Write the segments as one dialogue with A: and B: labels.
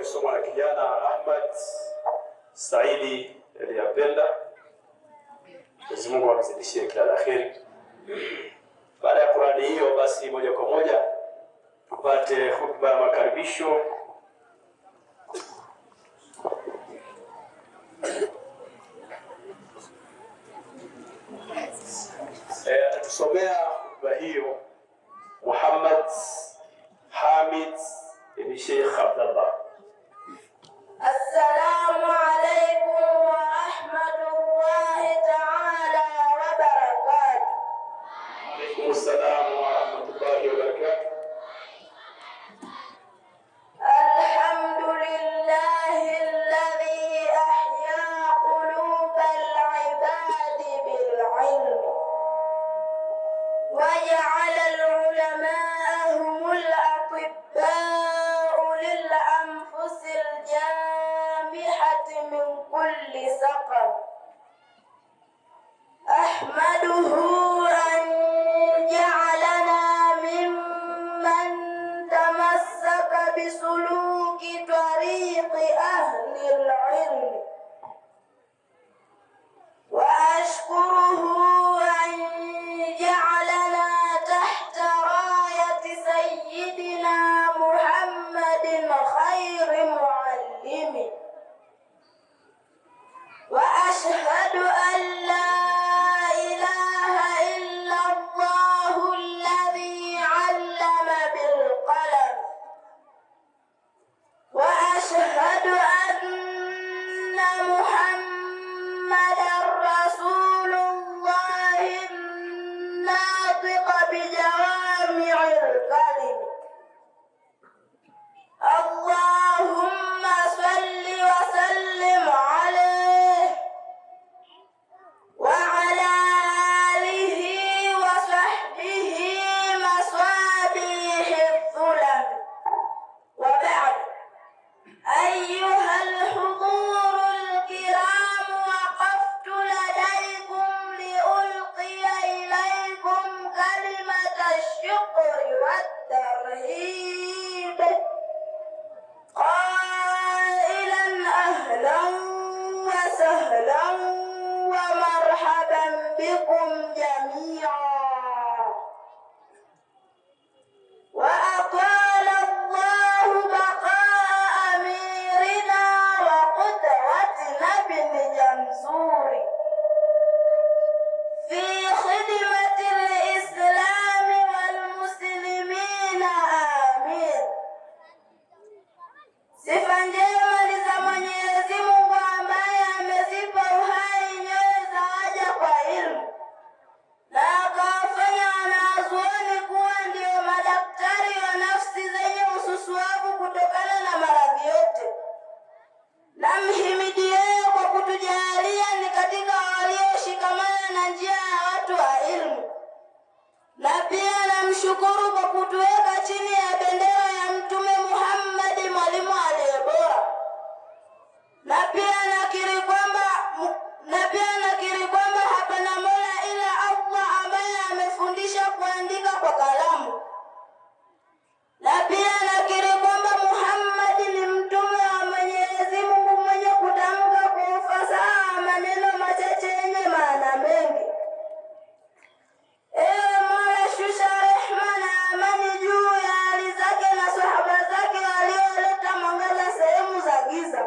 A: Somo la kijana Ahmad Saidi aliyapenda. Mwenyezi Mungu amzidishie kila la kheri. Baada ya Qurani hiyo, basi moja kwa moja tupate hutuba ya makaribisho. Atatusomea hutuba hiyo Muhammad Hamid ibn Sheikh Abdullah.
B: السلام عليكم ورحمة الله تعالى وبركاته.
A: وعليكم السلام ورحمة الله وبركاته.
B: Sifa njema ni za Mwenyezi Mungu ambaye amezipa uhai nyoyo za waja kwa ilmu na akawafanya wanazuoni kuwa ndio madaktari wa nafsi zenye ususuavu kutokana na maradhi yote. Namhimidi yeye kwa kutujalia ni katika walioshikamana na njia ya watu wa ilmu, na pia namshukuru kwa kutuweka chini ya bendera ya Mtume Muhammad, mwalimu aliye bora. Na pia nakiri kwamba hapana mola ila Allah ambaye amefundisha kuandika kwa kalamu. Na pia nakiri kwamba Muhammad ni mtume wa Mwenyezi Mungu mwenye kutamka kwa ufasaha maneno machache yenye maana mengi. Ewe Mola, shusha rehema na amani juu ya hali zake na sahaba zake walioleta mwangaza sehemu za giza.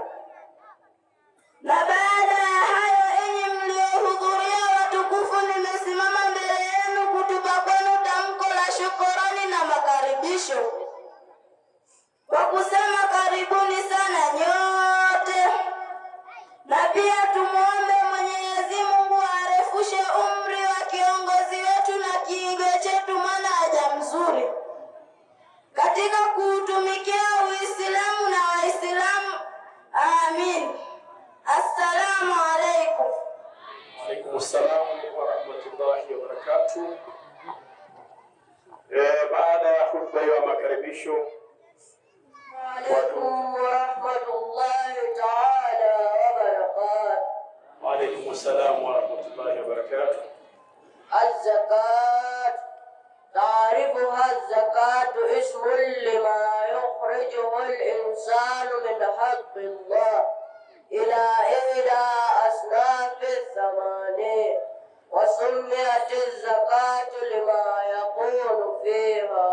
B: Na baada ya hayo, enyi mliohudhuria watukufu, nimesimama mbele yenu kutupa kwenu tamko la shukrani na makaribisho kwa kusema karibuni sana nyote. Na pia tumuombe Mwenyezi Mungu arefushe umri wa kiongozi wetu na kiigo chetu mwanaja mzuri katika kuutumikia Uislamu na Waislamu. Amin. Assalamu alaikum.
A: Waalaikum assalam wa rahmatullahi wa barakatuh. Baada ya hutuba ya makaribisho,
B: Waalaikum wa rahmatullahi ta'ala wa barakatuh.
A: Waalaikum assalam wa rahmatullahi wa barakatuh.
B: الزكاة تعرفها الزكاة اسم لما يخرجه الإنسان من حق الله إلى إحدى أصناف الثمانية، وسميت الزكاة لما يكون فيها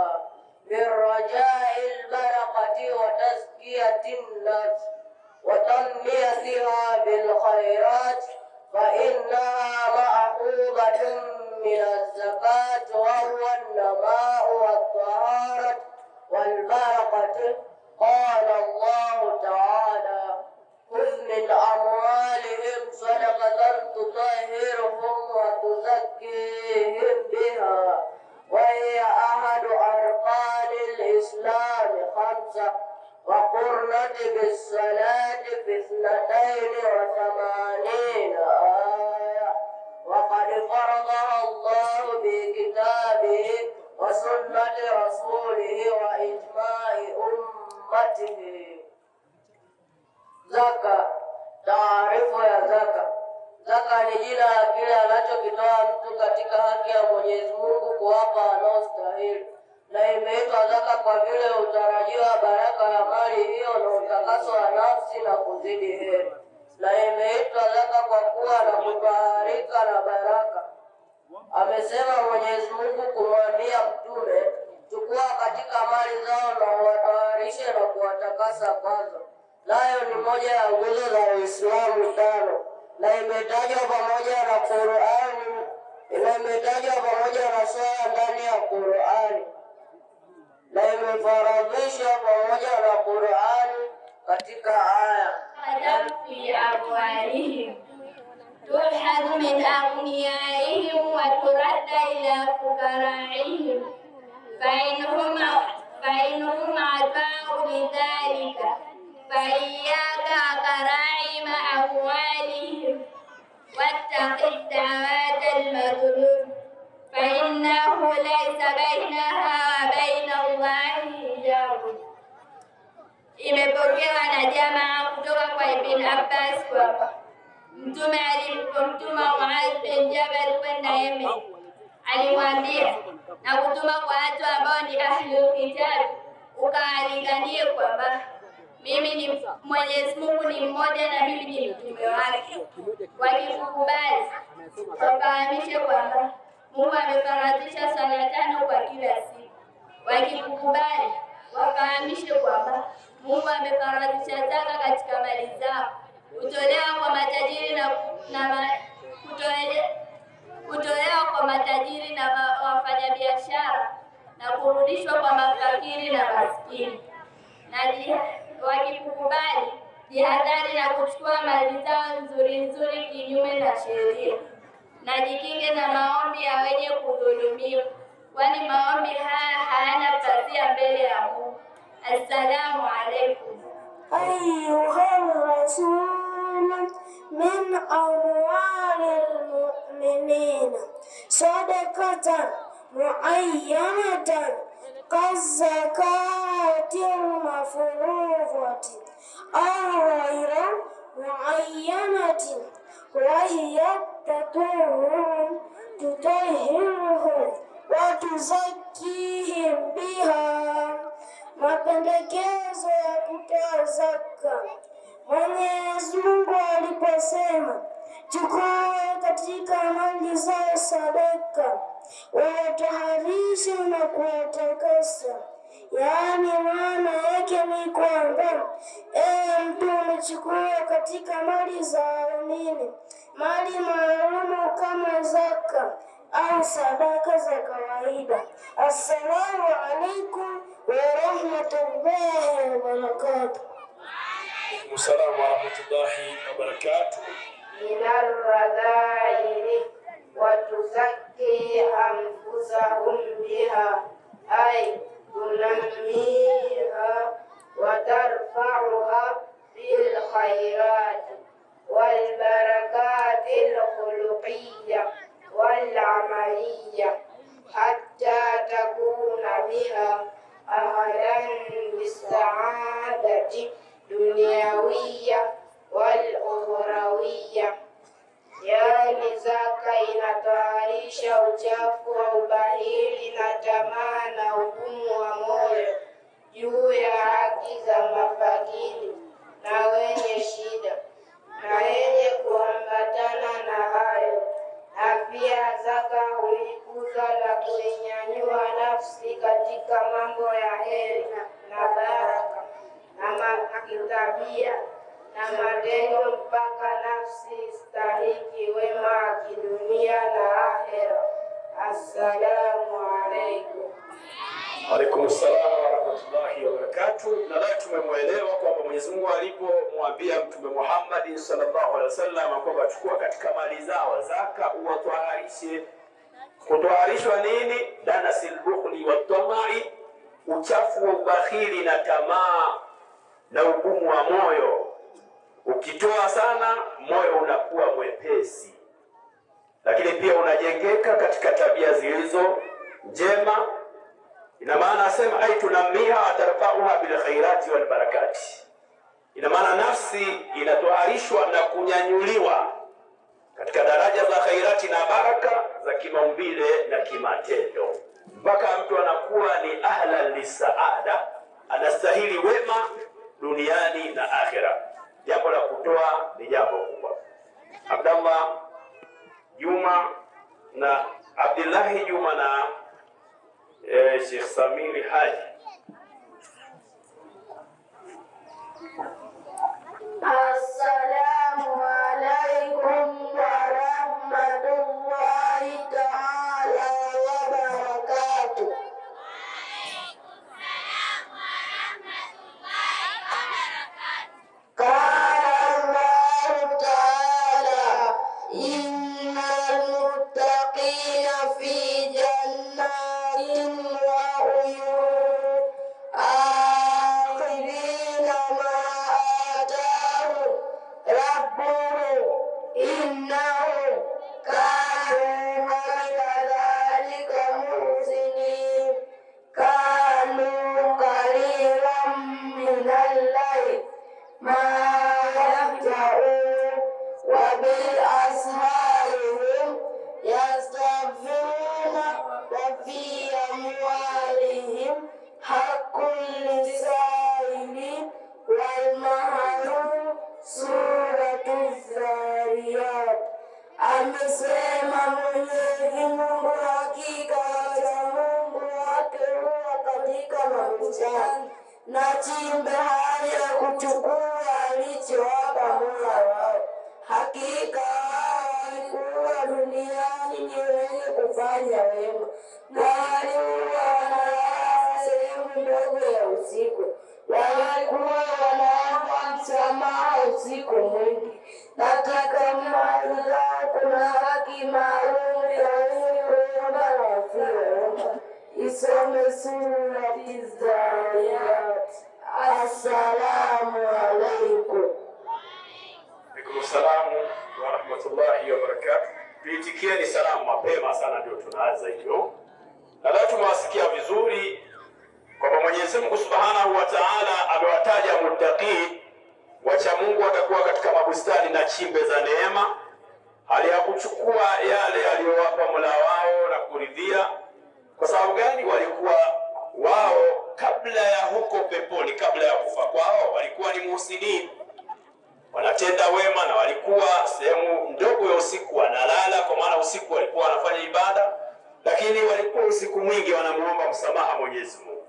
B: من رجاء البركة وتزكية النفس وتنميتها بالخيرات، فإنها مأخوذة من الزكاة وهو النماء والطهارة والبركة. قال الله تعالى: خذ من أموالهم صدقة تطهرهم وتزكيهم بها، وهي أحد أركان الإسلام 5، وقرنت بالصلاة في 82 آية، وقد فرضها الله بكتابه وسنة رسوله وإجماع أمته. Zaka. Taarifu ya zaka. Zaka ni jina la kile anachokitoa mtu katika haki ya Mwenyezi Mungu kuwapa wanaostahili, na imeitwa zaka kwa vile hutarajiwa baraka ya mali hiyo na utakaso wa nafsi na kuzidi heri. Na imeitwa zaka kwa kuwa na kutaharika na baraka. Amesema Mwenyezi Mungu kumwambia Mtume, chukua katika mali zao na uwataharishe na kuwatakasa kwazo. Nayo ni moja ya nguzo za Uislamu 5, na imetajwa pamoja na Qur'ani, imetajwa pamoja na swala ndani ya Qur'ani, na imefaradhishwa pamoja na Qur'ani katika aya.
C: في أموالهم تؤخذ من أغنيائهم وترد إلى فقرائهم فإنهم أطاعوا لذلك فإياك وكرائم أموالهم واتق الدعوات المظلوم فإنه ليس بينها وبين الله حجاب. Imepokewa na jamaa kutoka kwa Ibn Abbas kwamba Mtume alipomtuma Muadh bin Jabal kwenda Yemen, alimwambia, na kutuma kwa watu ambao ni ahlul kitab, ukawalinganie kwamba mimi ni Mwenyezi Mungu ni mmoja na mimi ni mtume wake. Wakikukubali, wafahamishe kwamba Mungu amefaradhisha sala 5 kwa kila siku. Wakikukubali, wafahamishe kwamba Mungu amefaradhisha zaka katika mali zao, kutolewa kwa matajiri kutolewa kwa matajiri na wafanyabiashara na kurudishwa kwa mafakiri na maskini, wakikukubali, jihadhari na kuchukua mali zao nzuri nzuri kinyume na sheria, na jikinge na maombi ya wenye kudhulumiwa, kwani maombi haya hayana pazia mbele ya Mungu. Assalamu alaikum.
D: أيها الرسول من أموال المؤمنين صدقة معينة كالزكاة المفروضة أو غير معينة وهي تطهرهم وتزكيهم بها. Mapendekezo ya kutoa zaka. Mwenyezi Mungu aliposema, chukua katika mali zao sadaka, wataharisha na kuwatakasa, yaani maana yake ni kwamba Mtume, chukua katika mali za waumini mali maalumu kama zaka au sadaka za kawaida. Assalamu alaikum wa rahmatullahi wa barakatuh.
A: Assalamu warahmatullahi wabarakatuh.
E: Minal radhaili wa tuzakki anfusahum biha ay tunammiha wa tarfa'uha bil khairati wal barakatil khuluqiyya wal amaliyya hatta takuna biha ahadan bis-sa'adati dunyawiyya wal ukhrawiyya. Yani zaka inataharisha uchafu wa ubahili na tamaa na ugumu wa moyo juu ya haki za mafakiri na wenye shida na yenye kuambatana na hayo, na pia zaka huikuza na kuinyanyua nafsi katika mambo ya heri na baraka na kitabia na matendo mpaka nafsi stahiki wema wa kidunia na akhera. Assalamu alaikum.
A: Waalaikum assalam warahmatullahi wabarakatuh. Na leo tumemwelewa kwamba Mwenyezi Mungu alipomwambia Mtume Muhammad sallallahu alaihi wasallam kwamba chukua katika mali zao zaka uwatwaharishe. Kutwaharishwa nini? Danasil bukhli wa tamai, uchafu wa ubakhili na tamaa na ugumu wa moyo. Ukitoa sana moyo unakuwa mwepesi, lakini pia unajengeka katika tabia zilizo njema. Ina maana asema ai tunamiha atarfauha bil khairati wal barakati. Ina maana nafsi inatoharishwa na kunyanyuliwa katika daraja za khairati na baraka za kimaumbile na kimatendo, mpaka mtu anakuwa ni ahla lisaada, anastahili wema duniani na akhera. Jambo la kutoa ni jambo kubwa. Abdallah Juma na Abdullahi Juma na Sheikh Samiri Haji.
D: Assalamu alaikum wa rahmatullahi ta'ala wa barakatuh. Amesema Mwenyezi Mungu, hakika wacha Mungu wake huwa katika makuchani na chimbe hali ya kuchukua alichowapa Mola wao. Hakika walikuwa duniani ni wenye kufanya wema, na walikuwa wanalala sehemu ndogo ya usiku, walikuwa usiku mwingi. Katika mali zao kuna haki maalum ya wenye kuomba na wasioomba. Isome surati Zariyat. Assalamu alaikum.
A: Alaikum salamu wa rahmatullahi wa barakatuh. Tuitikieni salamu mapema sana, ndio tunaanza hivyo. Na leo tumewasikia vizuri kwamba Mwenyezi Mungu Subhanahu wa Ta'ala amewataja muttaqin, wacha Mungu watakuwa katika mabustani na chimbe za neema, hali ya kuchukua yale aliyowapa Mola wao na kuridhia. Kwa sababu gani? Walikuwa wao kabla ya huko peponi, kabla ya kufa kwao, walikuwa ni muhsinin, wanatenda wema, na walikuwa sehemu ndogo ya usiku wanalala, kwa maana usiku walikuwa wanafanya ibada, lakini walikuwa usiku mwingi wanamuomba msamaha Mwenyezi Mungu.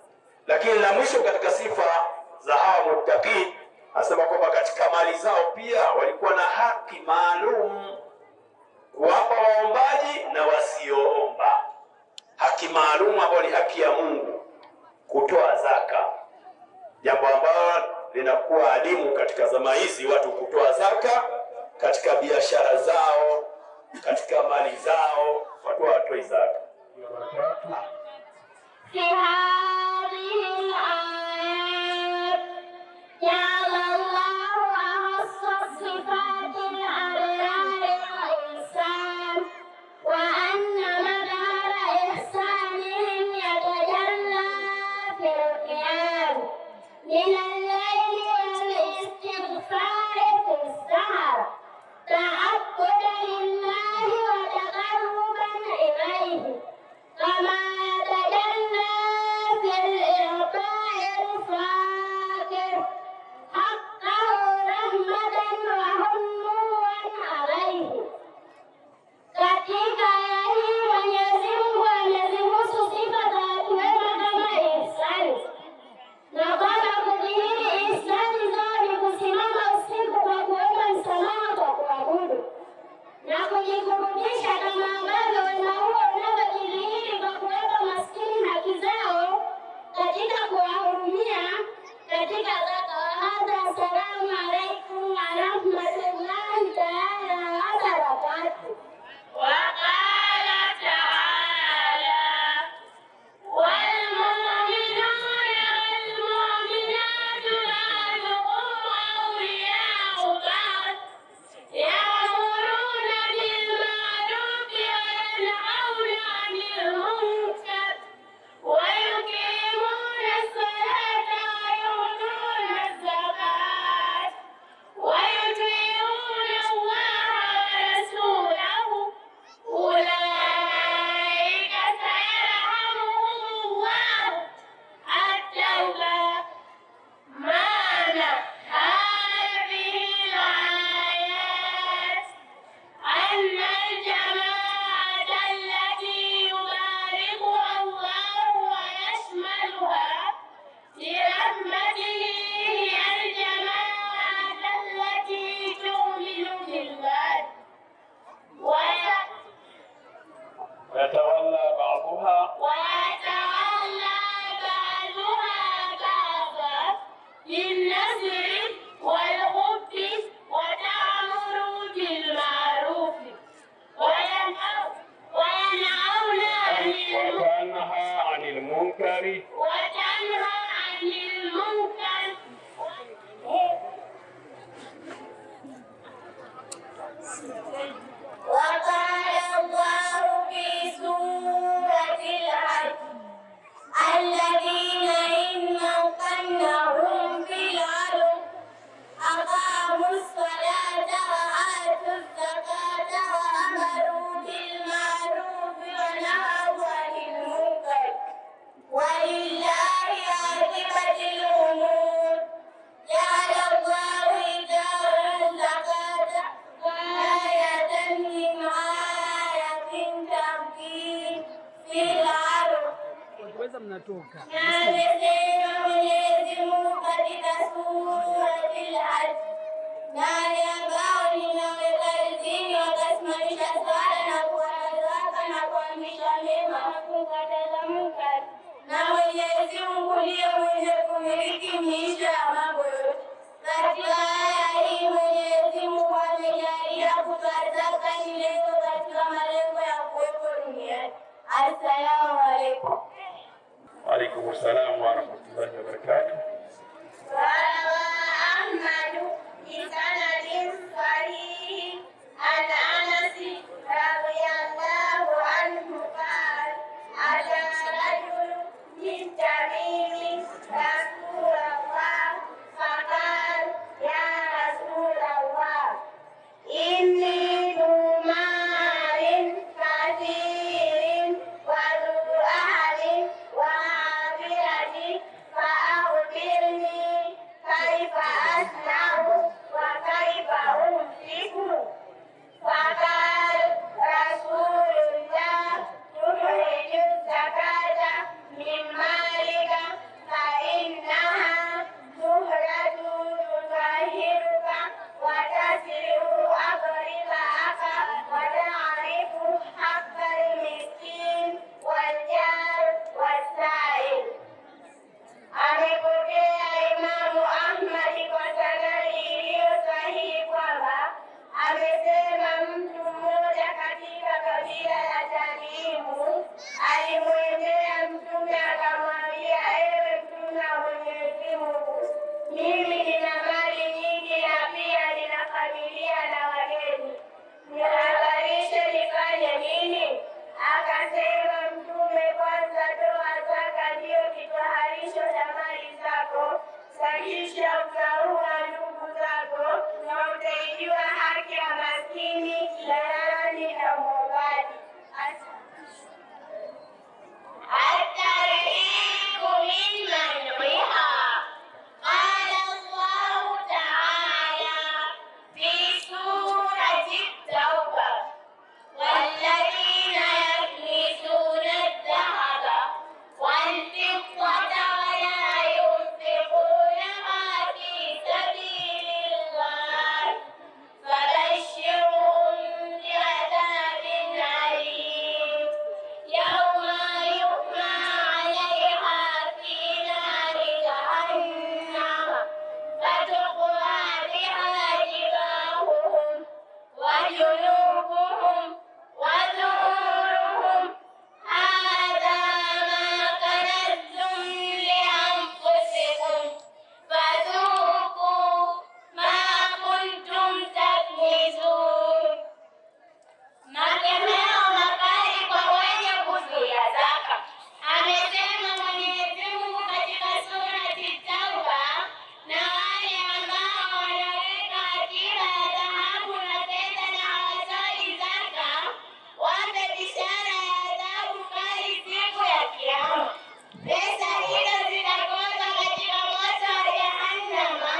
A: Lakini la mwisho katika sifa za hawa muttaqin, asema kwamba katika mali zao pia walikuwa na haki maalum kuwapa waombaji na wasioomba. Haki maalum ambayo ni haki ya Mungu, kutoa zaka, jambo ambalo linakuwa adimu katika zama hizi, watu kutoa zaka katika biashara zao, katika mali zao, watu watoi zaka.
F: Mnatoka
D: Mwenyezi Mungu katika Suratul Hajj, nani ambao ninaweka riziki wakasimamisha swala na kuwapa zaka na kuamrisha mema na kukataza munkar, na Mwenyezi Mungu ndiye mwenye kumiliki miisho ya mambo yote. Katika aya hii
A: وعليكم السلام ورحمة الله وبركاته.
D: وروى أحمد بسند صحيح عن أنس رضي الله عنه قال: أتى رجل من تميم رسول الله فقال: يا رسول الله، إني ذو مال كثير وذو أهل وعافية، فأخبرني كيف أصنع وكيف أنفق. فقال رسول الله: تخرج الزكاة من مالك فإنها زهرة تطهرك وتسر أقرباءك وتعرف حق المسكين والجار والسائل. Amepokea Imamu Ahmadi kwa sanadi iliyo sahihi kwamba amesema mtu mmoja katika kabila la Tamimu alimwendea Mtume akamwambia, ewe Mtume wa Mwenyezi Mungu, mimi nina mali nyingi na pia nina familia na wageni, nihadharishe nifanye nini? Akasema Mtume, kwanza toa zaka, ndiyo kitoharisho cha mali zako, kisha utaua ndugu zako na utaijua haki ya maskini, jirani na mwombaji. الترهيب من منعها. قال الله تعالى في سورة التوبة: والذين يكنزون الذهب والفضة ولا ينفقونها في سبيل الله فبشرهم بعذاب أليم يوم يحمى عليها في نار جهنم فتقوى بها جباههم وجنوبهم وظهورهم هذا ما كنزتم لأنفسكم فذوقوا ما كنتم تكنزون. Makemeo makali kwa wenye kuzuia zaka. Amesema Mwenyezi Mungu katika surati Tauba, na wale ambao wanaweka akiba ya dhahabu na fedha na hawatoi zaka, wape bishara ya adhabu kali siku ya Kiyama. Pesa hizo zitakozwa katika moto wa Jahannama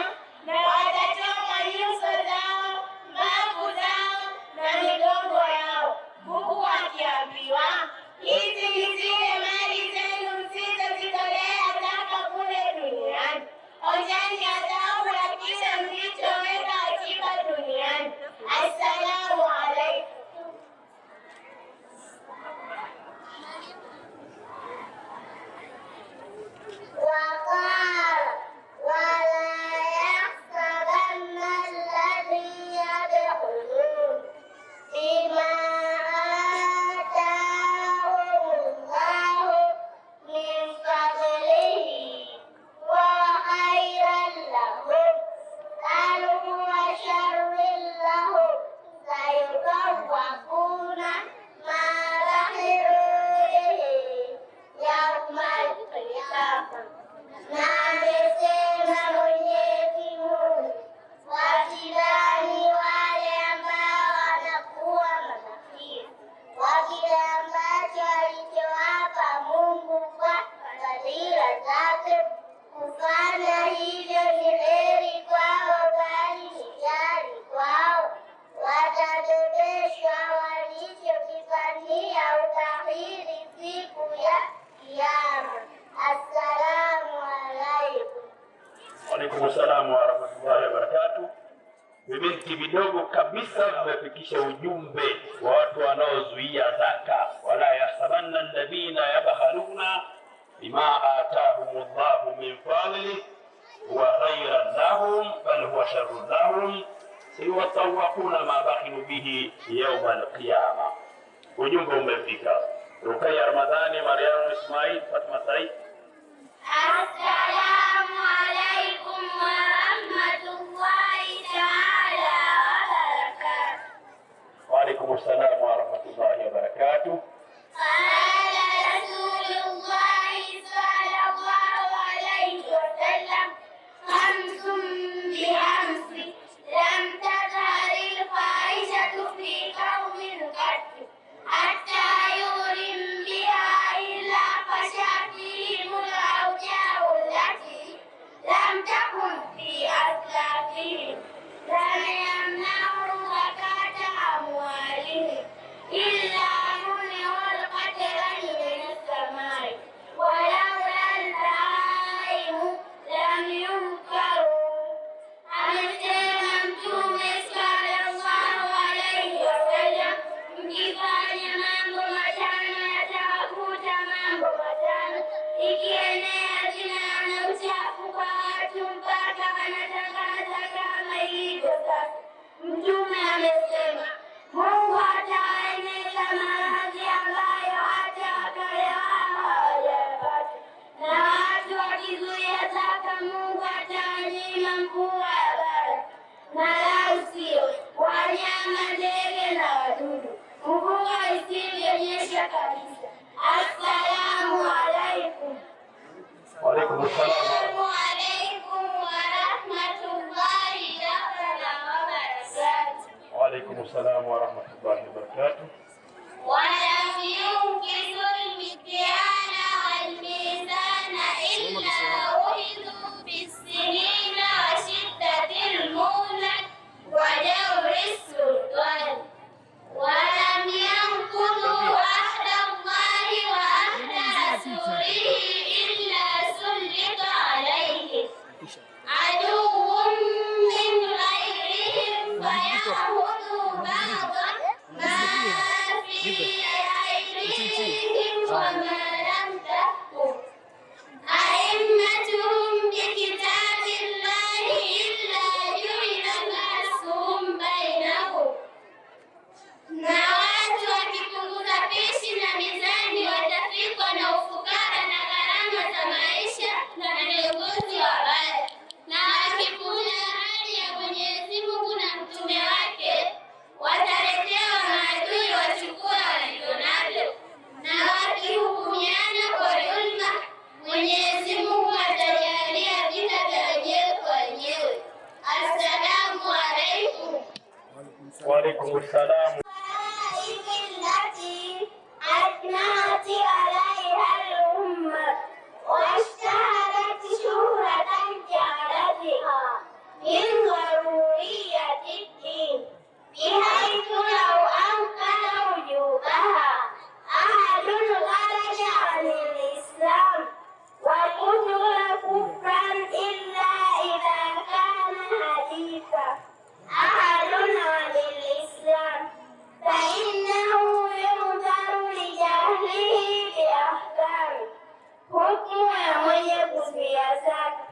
D: na watachomwa nyuso zao, mbavu zao na migongo yao, huku wakiambiwa, hizi ni zile mali zenu msizozitolea zaka kule duniani. Onjeni adhabu ya kile mlichoweka akiba duniani. Assalamu alaikum. وقال: ولا يحسبن الذين يبخلون بما آتاهم الله من فضله وخيرا لهم بل هو شر لهم سيطوقون ما بخلوا به يوم القيامة. Na amesema Mwenyezi Mungu, wasilani wale ambao wanakuwa manafiki kwa kile ambacho alichowapa Mungu kwa fadhila zake. Kufanya hivyo ni heri kwao, bali ni shari kwao. Watabebeshwa walichokifanyia utahiri siku ya Kiyama. Assalamu alaikum.
A: Waalaikum salamu wa rahmatullahi wa barakatuh. Vibinti vidogo kabisa vimefikisha ujumbe wa watu wanaozuia zaka. Wala yahsabanna alladhina yabkhaluna bima atahumullahu min fadlihi huwa khayran lahum bal huwa sharrun lahum sayutawaquna ma bakhilu bihi yawma alqiyama. Ujumbe umefika. Rukaya Ramadhani, Mariamu Ismail, Fatma Said,
D: sasa. Mtume amesema Mungu atawaeneza maradhi ambayo hata wakale wao hawajapata, na watu wakizuia zaka Mungu atawanyima mvua ya baraka, na lau sio wanyama, ndege na wadudu, mvua isivyonyesha kabisa. Assalamu alaikum.
A: Wa alaikum assalam.
D: Assalamu alaikum wa rahmatullahi wa barakatuh.
A: Wa alaikum assalam wa rahmatullahi wa barakatuh.
D: ولم ينكروا المكيال والميزان إلا أخذوا بالسنين وشدة المهلة وجور السلطان، ولم ينقضوا عهد الله وعهد رسوله إلا سلط عليهم عدو من غيرهم فيأخذوا بعض ما في أيديهم وما لم تحكم أئمتهم بكتاب الله إلا جعل بأسهم بينهم. Na watu wakipunguza pishi na mizani watafikwa na ufukara na gharama za maisha na viongozi wabaya, na wakipuuza ahadi ya Mwenyezi Mungu na mtume wake wataletewa maadui wachukua walivyonavyo, na wakihukumiana kwa dhulma Mwenyezi Mungu atajalia vita vya wenyewe kwa wenyewe. Assalamu alaikum.
A: Wa alaikum assalam.
D: التي أجمعت عليها الأمة واشتهرت شهرة جعلتها من ضرورية الدين، بحيث لو أنكر وجوبها أحد خرج عن الإسلام وقتل كفرا إلا إذا كان حديثا أحد عن الإسلام فإنه يغفر لجهله بأحكام. Hukumu ya mwenye kuzuia zaka.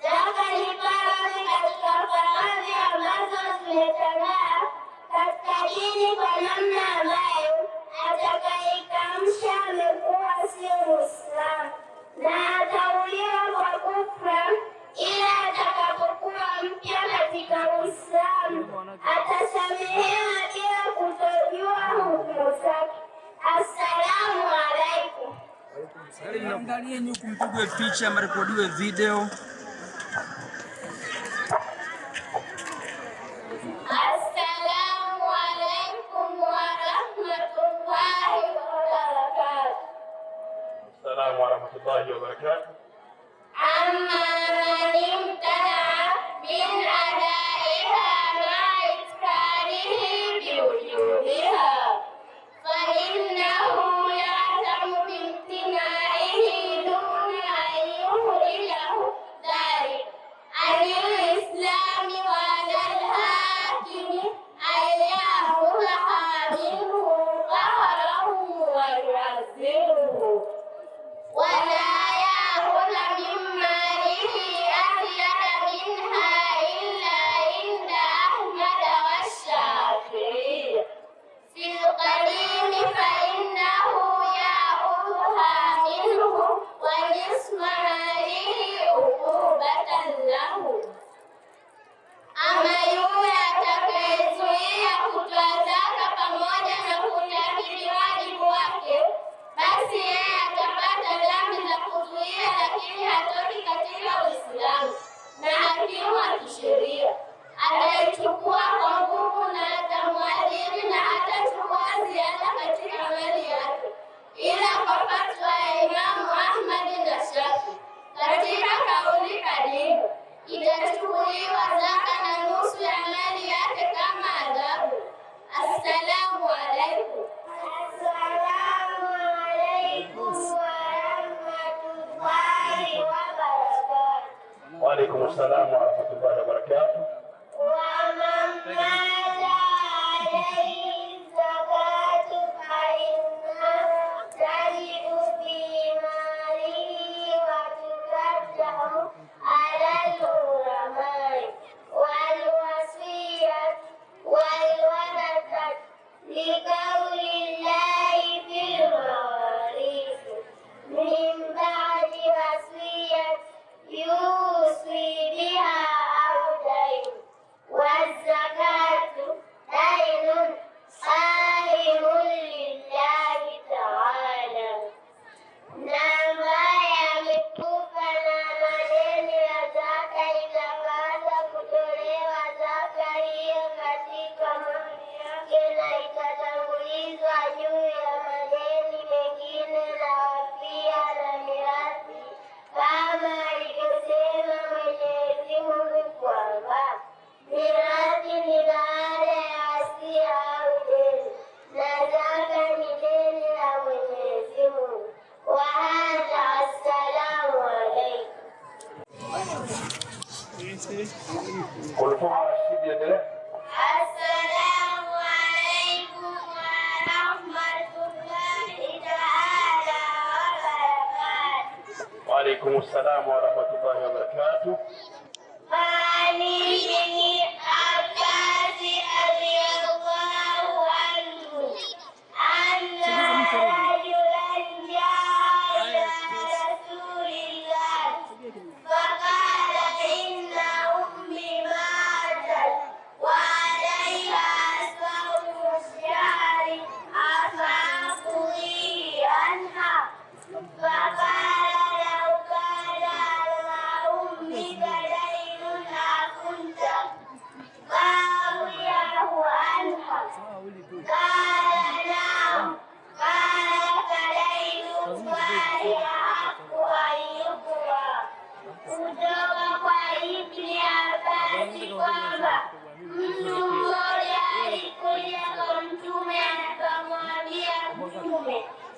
D: Zaka ni faradhi katika faradhi ambazo zimetangaa katika dini kwa namna ambayo atakayeikamsha amekuwa sio Muislamu na atauliwa kwa kufra, ila atakapokuwa mpya katika Uislamu atasamehewa bila kutojua hukumu zake. Assalamu alaikum.
F: Angalie nyuku, mpigwe picha, mrekodiwe video.
D: Assalamu alaikum wa rahmatullahi wa barakatuh.
A: Assalamu wa rahmatullahi wa barakatuh.
D: أما من امتنع من أدائها مع إذكاره بوجوبها فإنه يعلم بامتناعه دون أن يخرجه ذلك عن الإسلام وعلى الحاكم أن يأخذها منه قهره ويعزره، ولا يأخذ من ماله أزيد منها إلا عند أحمد والشافعي في القديم، فإنه يأخذها منه ونصف ماله عقوبة له. Ama yule atakayezuia kutoa zaka pamoja na kutakidi wajibu wake, basi yeye atapata dhambi za kuzuia, lakini hatoki katika Uislamu na hakimu kisheria. Ataichukua kwa nguvu na atamwadhibu na hatachukua ziada katika mali yake, ila kwa fatwa ya Imamu Ahmad na Shafi katika kauli kadimu itachukuliwa zaka na nusu ya mali yake kama adhabu. Assalamu alaikum. Assalamu alaikum wa rahmatullahi wa barakatuh.
A: Wa alaikum assalam wa rahmatullahi wa barakatuh.
D: ومن مات عليه الزكاة فإنها تجب في ماله وتكدر على العلماء والوصية Assalamu alaikum warahmatullahi taala wabarakatuh.
A: Wa alaikum assalam warahmatullahi wabarakatuh.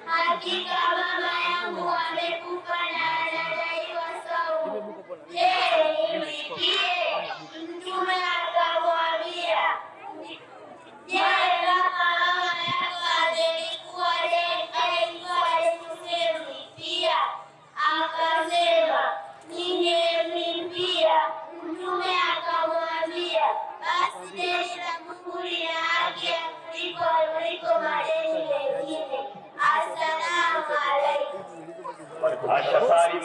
D: Hakika mama yangu amekufa na anadaiwa saumu. Je, nilipie? Mtume akamwambia, je, kama mama yako angelikuwa alimlipia? Akasema, ningemlipia. Mtume akamwambia, basi deni la Mungu lina haki ya kuliko madeni mengine. Assalamu alaikum.
A: Asha Salim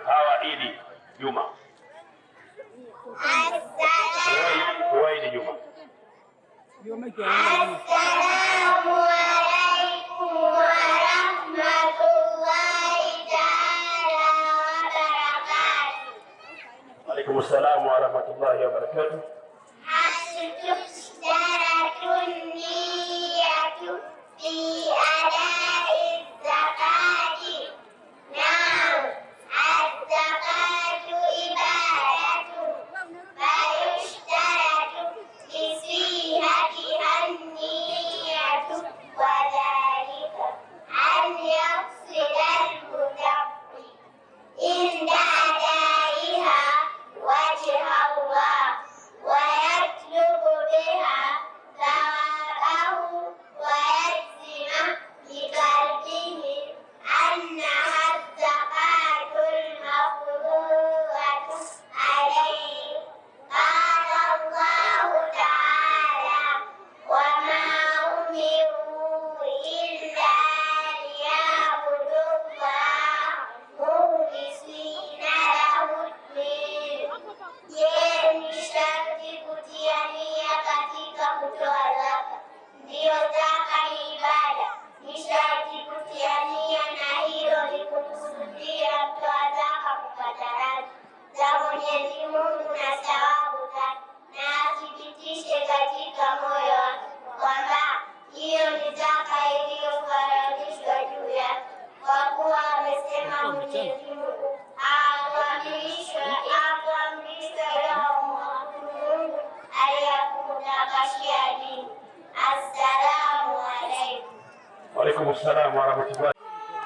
A: Hawa Idi Juma. Huwaidi Juma.
D: Assalamu alaikum warahmatullahi taala wabarakatuh.
A: Alaikum assalam warahmatullahi wabarakatuh. Waalaikum assalam warahmatullahi wabarakatuh.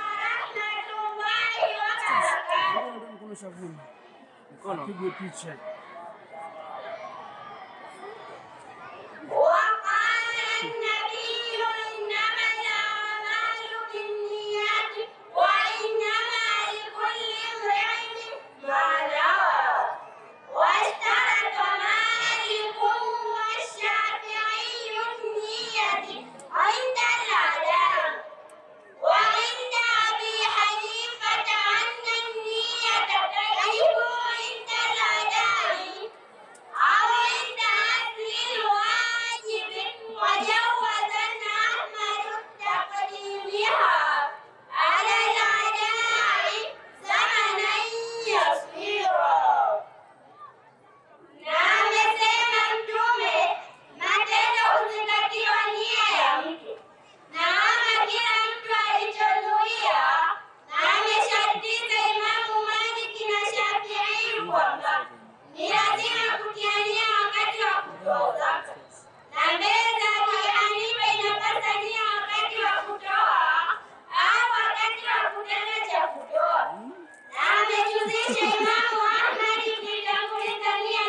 D: Imamu Ahmad kuitanguliza nia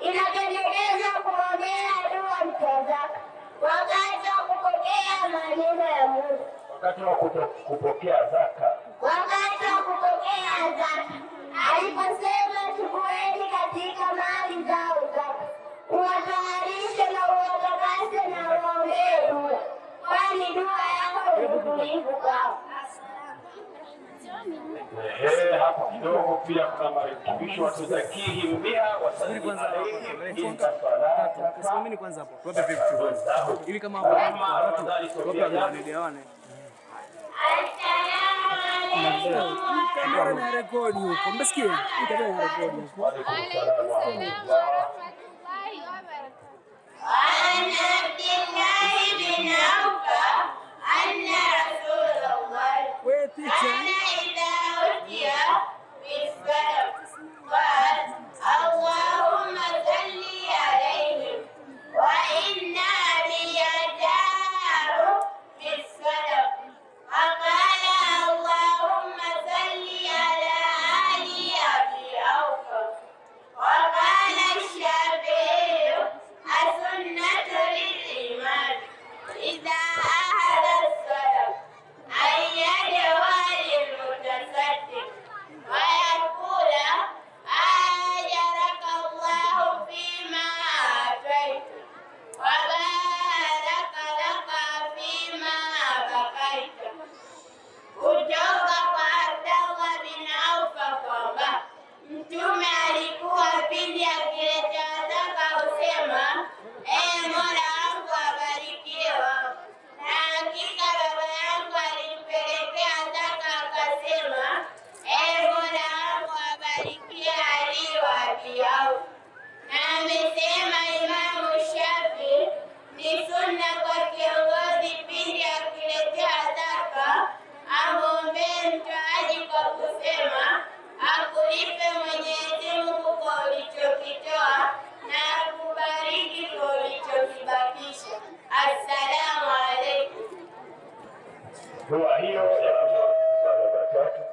D: Inapendekeza kumwombea dua mtazaka wakati wa kupokea maneno ya Mungu,
G: wakati wa kupokea zaka,
D: wakati wa kupokea zaka aliposema utulivu kwao.
A: Hapo kidogo pia kuna marekebisho watuzakihim biha wasallim alayhim
F: Kasimameni kwanza hapo. Tuwape 50. Ili kama watu wanaelewane. Assalamu na rekodi huko. Msikie? Itakuwa na rekodi huko.
D: Wa alaykum salaam wa rahmatullahi wa barakatuh. An Abdullah bin Awf anna Rasulullah kana idha utiya bis-salam qala Allahumma salli alayhim wa inna biyadaru bis-salam. فقال اللهم صل على آل أبي أوفى. وقال الشافعي السنة للإمام إذا أهل الصلاة أن يدعو للمتصدق ويقول أجرك الله فيما آتيت وبارك لك فيما بقيت. Kutoka kwa Abdallah bin Auf kwamba Mtume alikuwa pindi akileta zaka husema, ee Mola wangu abarikiwa, na hakika baba yangu alimpelekea zaka akasema, ee Mola wangu abarikia Ali wa Abi Auf. Na amesema Imamu Shafi ni sunna kwa kiongozi pindi akiletea zaka amwombee mtoaji kwa kusema akulipe Mwenyezi Mungu kwa ulichokitoa na akubariki kwa ulichokibakisha. Assalamu alaykum.
A: Dua hiyo ya Allah subhanahu wa ta'ala.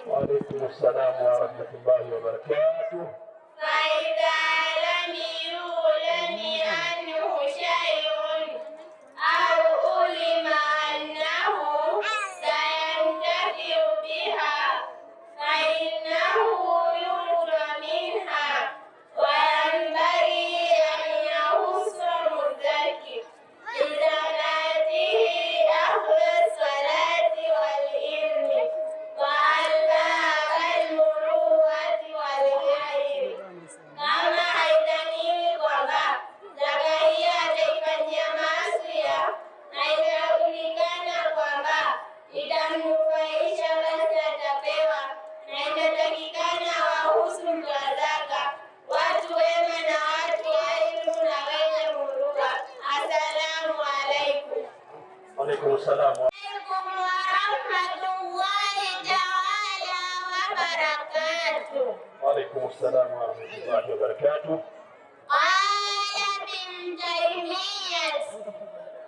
A: وعليكم السلام ورحمة الله وبركاته.
D: فإذا لم يعلم عنه شيء أو علم أنه سينتفع بها فإنه يرضى منها وينبغي أن يخص المذكر بصلاته أهل الصلاة والعلم وألباب المروءة والخير. Kama haidhaniwi kwamba zaka hii ataifanyia maasiya na inajulikana kwamba itamnufaisha, basi atapewa, na inatakikana wahusu mtoa zaka watu wema na watu wa elimu na wenye murua. Assalamu alaikum.
A: Waalaikum salaam
D: wa rahmatullahi taala wa barakatuh.
A: وعليكم السلام ورحمة الله وبركاته.
D: قال ابن تيمية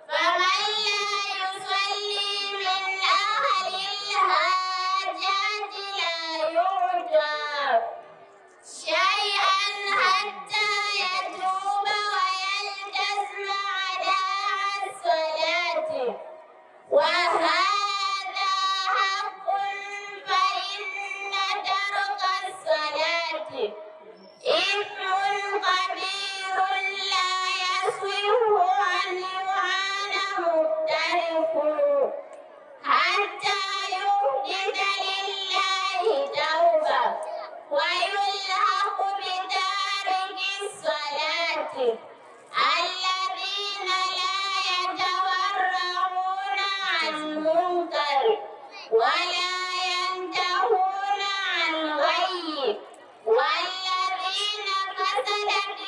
D: فمن لا يصلي من أهل الحاجات لا يعطى شيئا حتى يتوب ويلتزم أداء الصلاة، وهذا حق، فإن ترك الصلاة إثم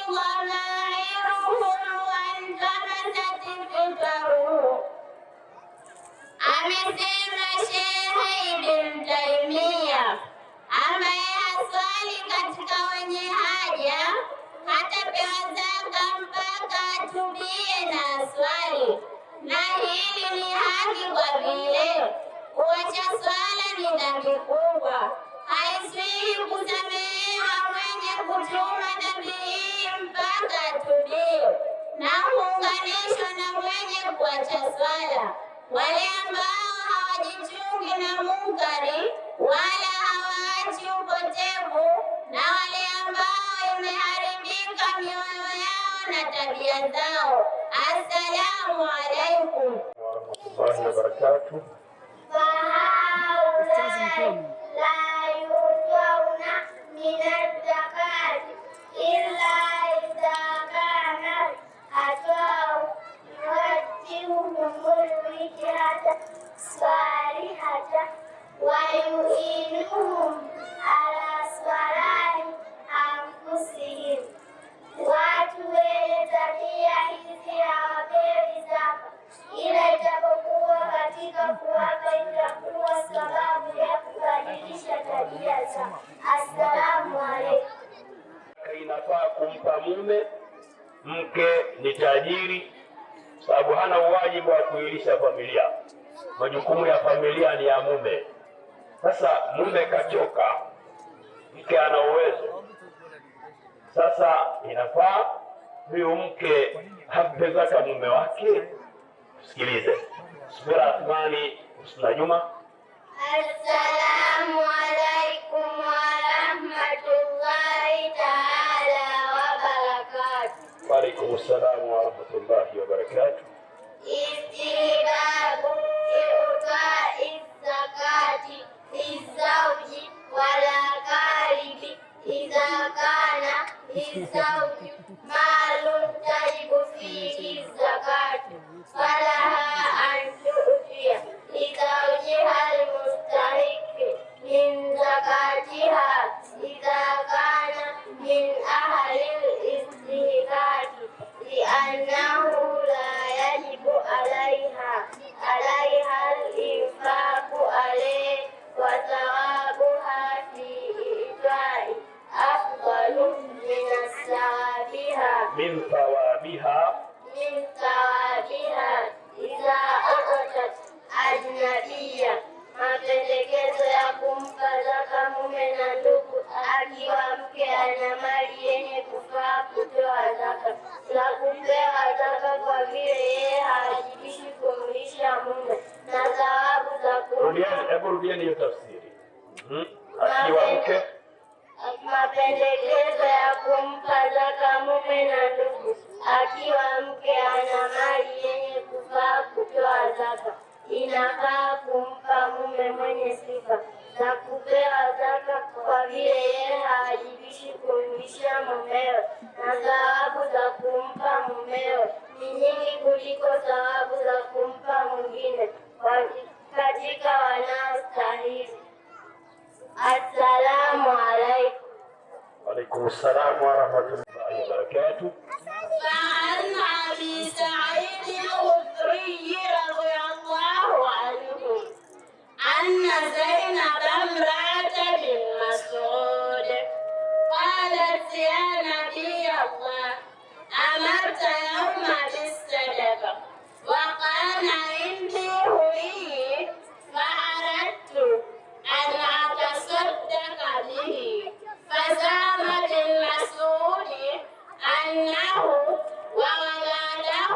D: ضمائرهم وانتبست الفطر. Amesema Sheikh Ibn Taymiyyah ambaye haswali katika wenye haja hatapewa zaka mpaka atubie na aswali, na hili ni haki kwa vile kuacha swala ni dhambi kubwa. Haisihi kusamehewa mwenye kutuma dhambi hii mpaka atubie, na kuunganishwa na mwenye kuacha swala. Wale ambao hawajichungi na munkari wala hawaachi upotevu, na wale ambao imeharibika mioyo yao na tabia zao. Assalamu alaikum
A: warahmatullahi wabarakatuh.
D: فهؤلاء لا يؤتون من الزكاة إلا إذا كان العطاء يوجههم الوجهة الصالحة ويعينهم على صلاح أنفسهم. Watu wenye tabia hizi hawapewi zaka, ila itapokuwa katika kuwapa itakuwa sababu ya kubadilisha tabia zao. Assalamu alaikum.
A: Inafaa kumpa mume. Mke ni tajiri, sababu hana uwajibu wa kuilisha familia. Majukumu ya familia ni ya mume. Sasa mume kachoka, mke ana uwezo. Sasa inafaa huyu mke hampe zaka mume wake. Sikilize. Subira Athmani Husna Juma.
D: Assalamu alaikum wa rahmatullahi ta'ala wa barakatuh.
A: Wa alaikum assalam wa rahmatullahi wa barakatuh.
D: Istihbabu i'ta'i zakati lizawji wala qaribi idha kana lizawji malun tajibu fihi zakati falaha an tu'tiya lizawjiha almustahiqi min zakatiha idha kana min ahli al-istihqaqi li'annahu la yajibu alaiha al-infaqu alayhi wa thawabuha fi i'ta'i afdalu min thawabiha idha a'tat ajnabiyya. Mapendekezo ya kumpa zaka mume na ndugu akiwa mke ana mali yenye kufaa kutoa zaka, na kupewa zaka kwa vile yeye hawajibishi kumlisha mume na thawabu za
A: Rudieni hiyo tafsiri. Akiwa mke.
D: Mapendekezo ya kumpa zaka mume na ndugu akiwa mke ana mali yenye kufaa kutoa zaka, inafaa kumpa mume mwenye sifa za kupewa zaka kwa vile yeye hawajibishi kumlisha mumewe, na thawabu za kumpa mumewe ni nyingi kuliko thawabu za kumpa mwingine katika wanaostahili. Assalamu alaikum.
A: Wa alaikum assalam wa rahmatullahi wa barakatuh.
D: فعن أبي سعيد الخدري رضي الله عنه أن زينب امرأة بن مسعود قالت يا نبي الله أمرت يوم بالصدقة وكان عندي هري فأردت أن أتصدق به، فزعم ابن مسعود أنه وولده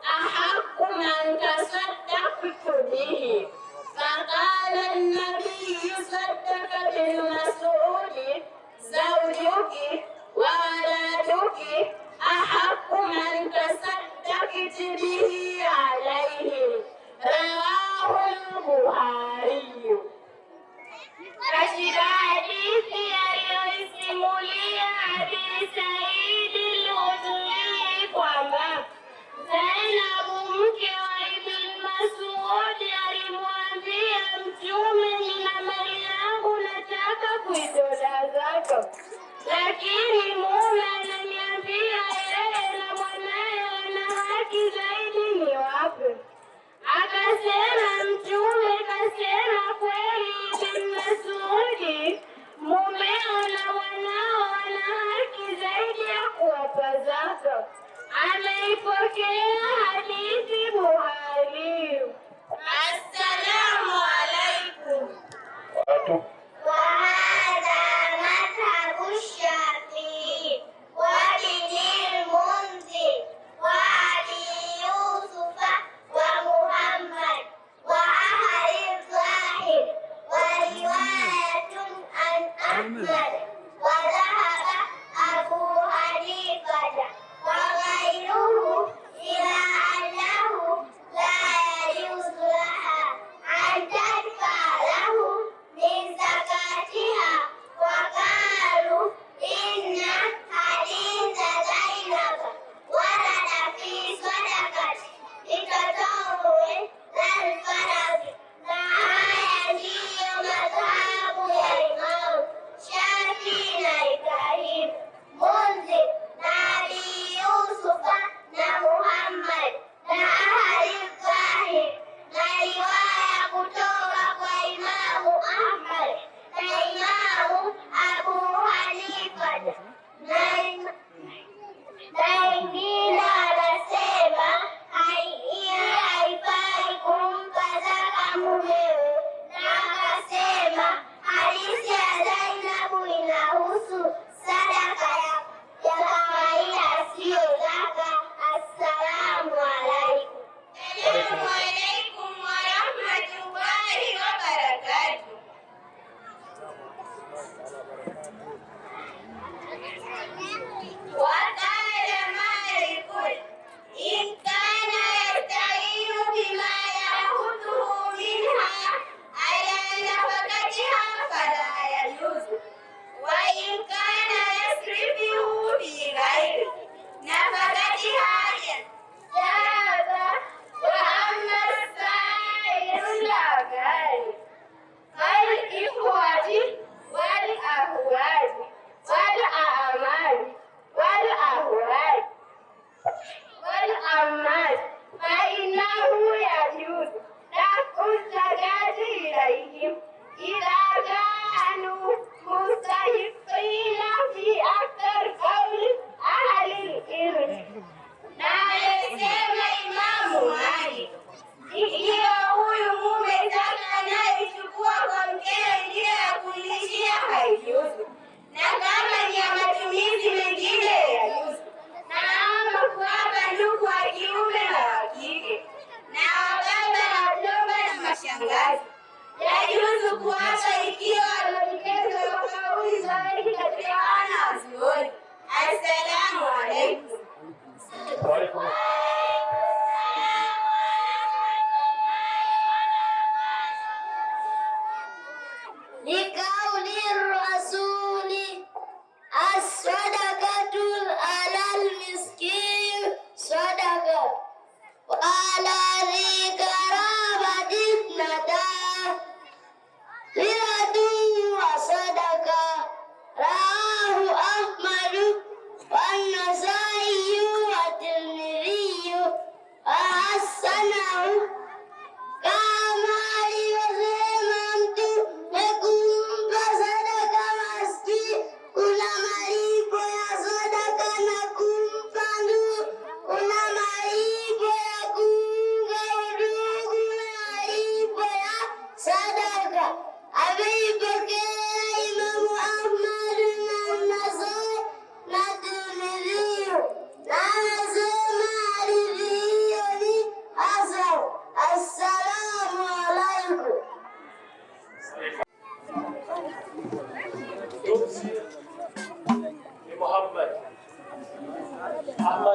D: أحق من تصدقت به. فقال النبي صدق ابن مسعود زوجك وولدك أحق من تصدقت به عليه.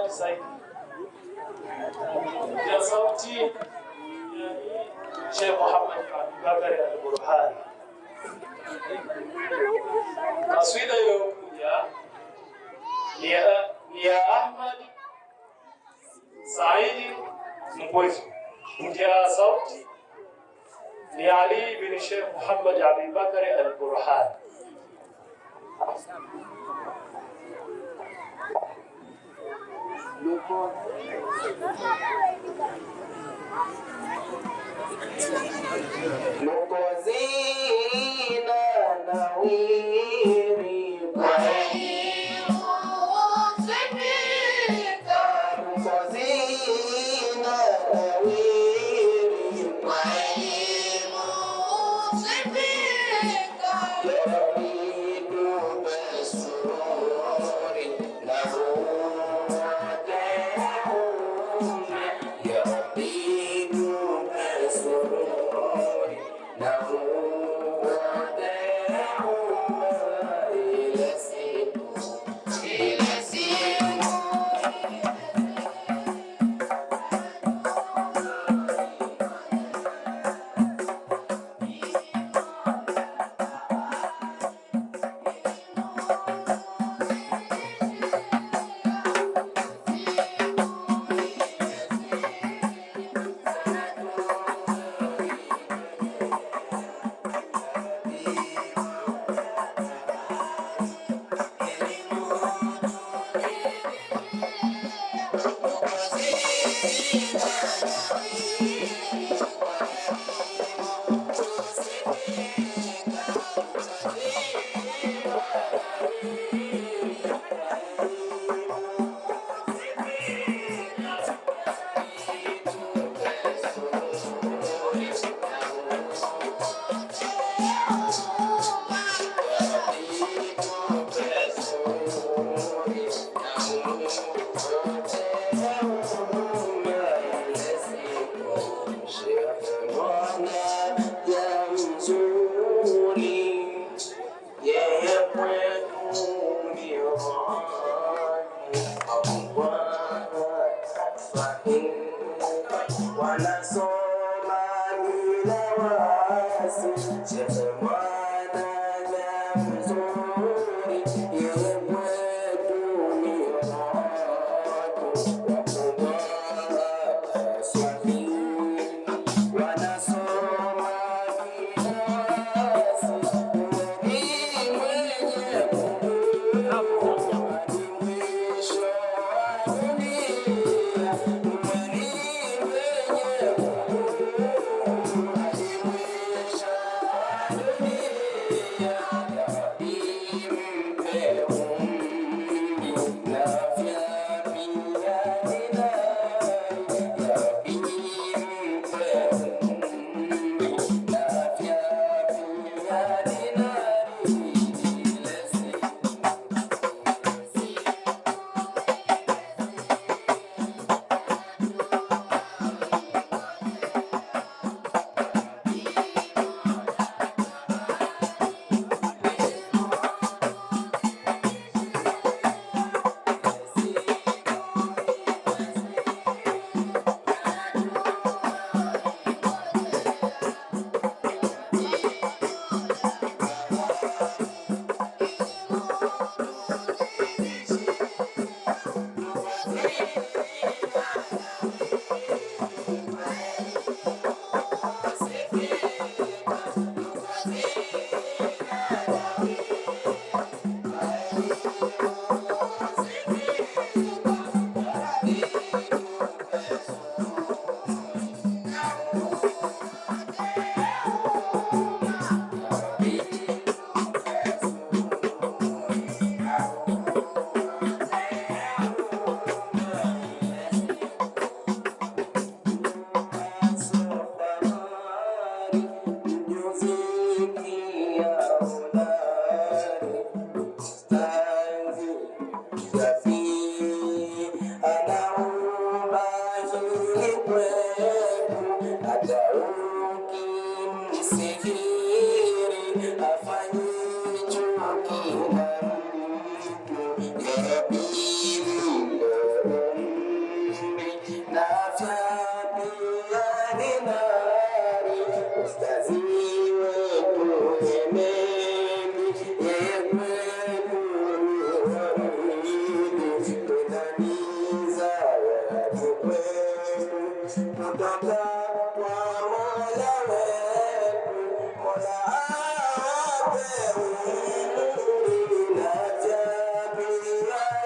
A: Muhammad Said. Ya sauti Sheikh Muhammad Abubakar al-Burhan. Kaswida iliyokuja ni ya Ahmad Saidi Mpwezo. Ya sauti ni Ali bin Sheikh Muhammad Abubakar al-Burhan.
G: Lukozina nawiri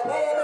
G: Yeah.